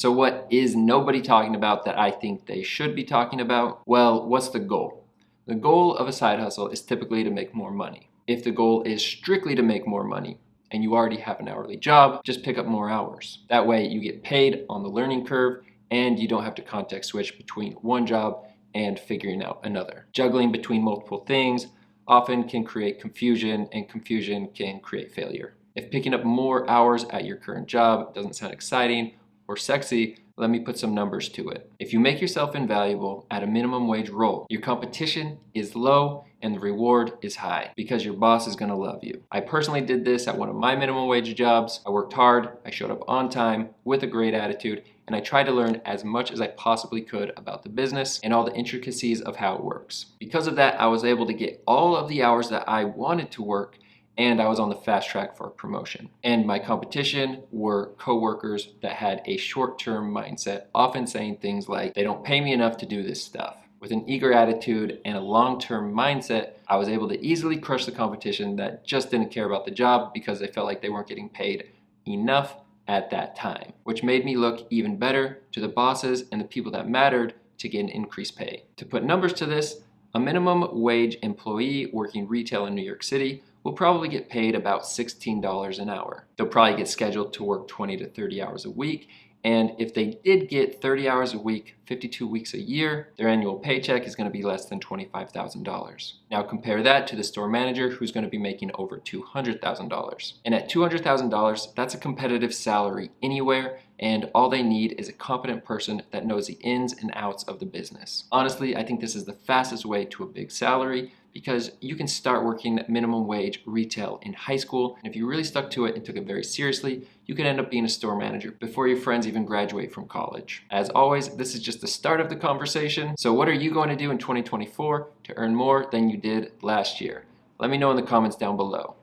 So what is nobody talking about that I think they should be talking about? Well, what's the goal? The goal of a side hustle is typically to make more money. If the goal is strictly to make more money, and you already have an hourly job, just pick up more hours. That way you get paid on the learning curve and you don't have to context switch between one job and figuring out another. Juggling between multiple things often can create confusion, and confusion can create failure. If picking up more hours at your current job doesn't sound exciting or sexy, let me put some numbers to it. If you make yourself invaluable at a minimum wage role, your competition is low and the reward is high because your boss is gonna love you. I personally did this at one of my minimum wage jobs. I worked hard, I showed up on time with a great attitude, and I tried to learn as much as I possibly could about the business and all the intricacies of how it works. Because of that, I was able to get all of the hours that I wanted to work, and I was on the fast track for a promotion. And my competition were coworkers that had a short-term mindset, often saying things like, they don't pay me enough to do this stuff. With an eager attitude and a long-term mindset, I was able to easily crush the competition that just didn't care about the job because they felt like they weren't getting paid enough at that time, which made me look even better to the bosses and the people that mattered to get an increased pay. To put numbers to this, a minimum wage employee working retail in New York City will probably get paid about $16 an hour. They'll probably get scheduled to work 20 to 30 hours a week, and if they did get 30 hours a week, 52 weeks a year, their annual paycheck is going to be less than $25,000. Now compare that to the store manager who's going to be making over $200,000. And at $200,000, that's a competitive salary anywhere, and all they need is a competent person that knows the ins and outs of the business. Honestly, I think this is the fastest way to a big salary because you can start working minimum wage retail in high school, and if you really stuck to it and took it very seriously, you could end up being a store manager before your friends even graduate from college. As always, this is just the start of the conversation, so what are you going to do in 2024 to earn more than you did last year? Let me know in the comments down below.